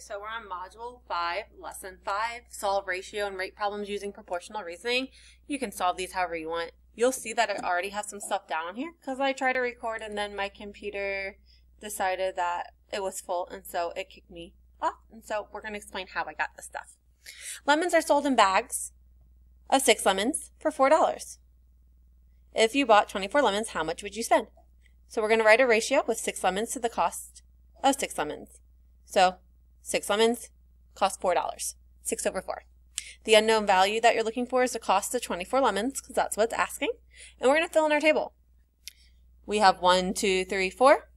so we're on Module 5, Lesson 5, Solve Ratio and Rate Problems Using Proportional Reasoning. You can solve these however you want. You'll see that I already have some stuff down on here because I tried to record and then my computer decided that it was full and so it kicked me off. And so we're going to explain how I got this stuff. Lemons are sold in bags of 6 lemons for $4. If you bought 24 lemons, how much would you spend? So we're going to write a ratio with 6 lemons to the cost of 6 lemons. So 6 lemons cost $4, 6 over 4. The unknown value that you're looking for is the cost of 24 lemons because that's what it's asking. And we're going to fill in our table. We have 1, 2, 3, 4,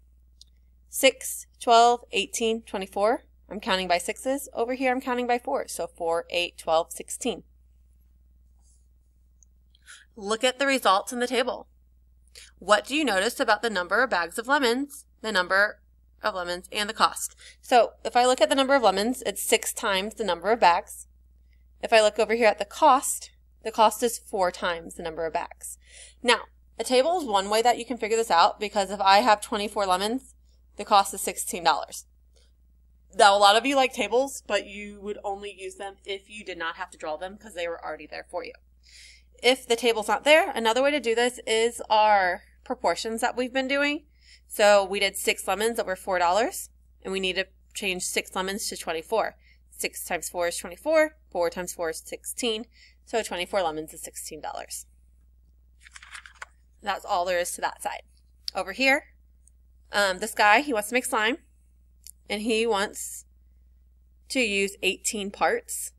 6, 12, 18, 24. I'm counting by 6s. Over here I'm counting by 4s. So 4, 8, 12, 16. Look at the results in the table. What do you notice about the number of bags of lemons, the number of lemons, and the cost? So if I look at the number of lemons, it's 6 times the number of bags. If I look over here at the cost is 4 times the number of bags. Now, a table is one way that you can figure this out because if I have 24 lemons, the cost is $16. Now, a lot of you like tables, but you would only use them if you did not have to draw them because they were already there for you. If the table's not there, another way to do this is our proportions that we've been doing. So we did 6 lemons over $4, and we need to change 6 lemons to 24. 6 times 4 is 24, 4 times 4 is 16, so 24 lemons is $16. That's all there is to that side. Over here, this guy, he wants to make slime, and he wants to use 18 parts.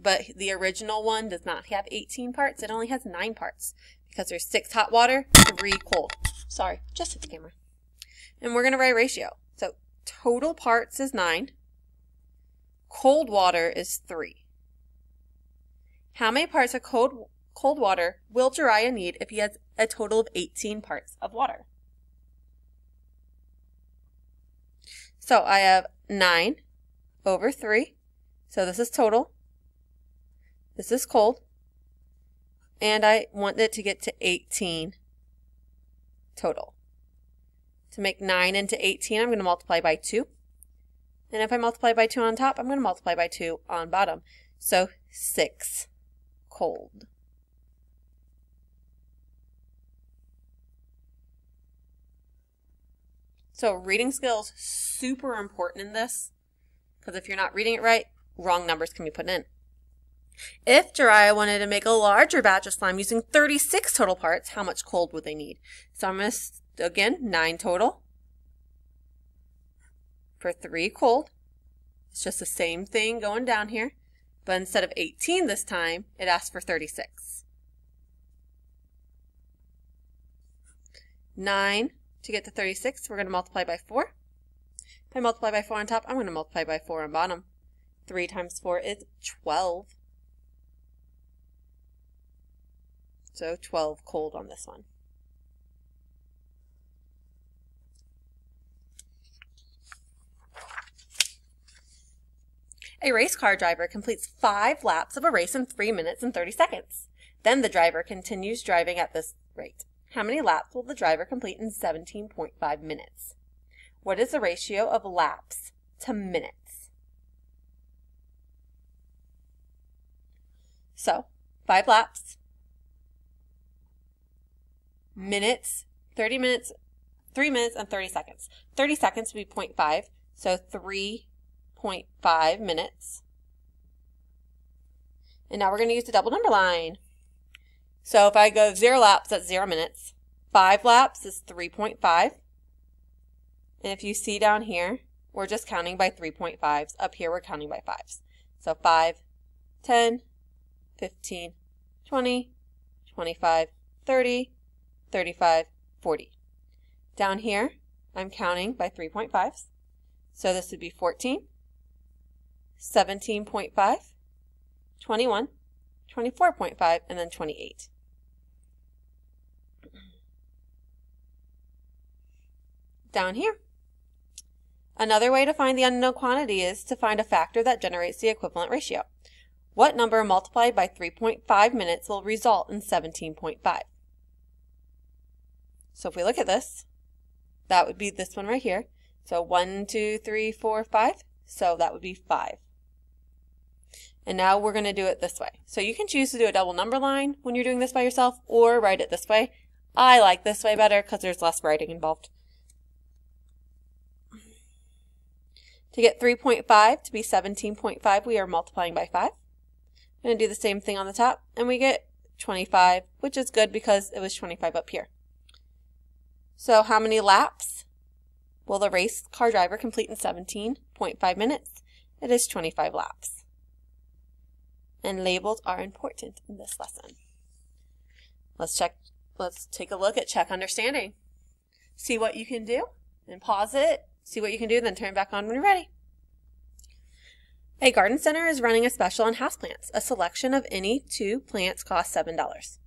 But the original one does not have 18 parts. It only has 9 parts because there's 6 hot water, 3 cold. Sorry, just hit the camera. And we're going to write a ratio. So total parts is 9. Cold water is 3. How many parts of cold water will Jiraiya need if he has a total of 18 parts of water? So I have 9 over 3. So this is total. This is cold, and I want it to get to 18 total. To make 9 into 18, I'm going to multiply by 2. And if I multiply by 2 on top, I'm going to multiply by 2 on bottom. So 6 cold. So reading skills, super important in this, because if you're not reading it right, wrong numbers can be put in. If Jiraiya wanted to make a larger batch of slime using 36 total parts, how much cold would they need? So I'm going to, again, 9 total for 3 cold. It's just the same thing going down here, but instead of 18 this time, it asks for 36. 9 to get to 36, we're going to multiply by 4. If I multiply by 4 on top, I'm going to multiply by 4 on bottom. 3 times 4 is 12. So 12 cold on this one. A race car driver completes 5 laps of a race in 3 minutes and 30 seconds. Then the driver continues driving at this rate. How many laps will the driver complete in 17.5 minutes? What is the ratio of laps to minutes? So 5 laps. Minutes, 3 minutes and 30 seconds. 30 seconds would be 0.5, so 3.5 minutes. And now we're going to use the double number line. So if I go 0 laps, that's 0 minutes. 5 laps is 3.5. And if you see down here, we're just counting by 3.5s. Up here, we're counting by 5s. So 5, 10, 15, 20, 25, 30, 35, 40. Down here, I'm counting by 3.5s. So this would be 14, 17.5, 21, 24.5, and then 28. Down here. Another way to find the unknown quantity is to find a factor that generates the equivalent ratio. What number multiplied by 3.5 minutes will result in 17.5? So if we look at this, that would be this one right here. So 1, 2, 3, 4, 5, So that would be 5. And now we're going to do it this way. So you can choose to do a double number line when you're doing this by yourself or write it this way. I like this way better because there's less writing involved. To get 3.5 to be 17.5, we are multiplying by 5. I'm going to do the same thing on the top, and we get 25, which is good because it was 25 up here. So how many laps will the race car driver complete in 17.5 minutes? It is 25 laps. And labels are important in this lesson. Let's take a look at check understanding. See what you can do, and pause it. See what you can do, then turn it back on when you're ready. A garden center is running a special on houseplants. A selection of any 2 plants costs $7.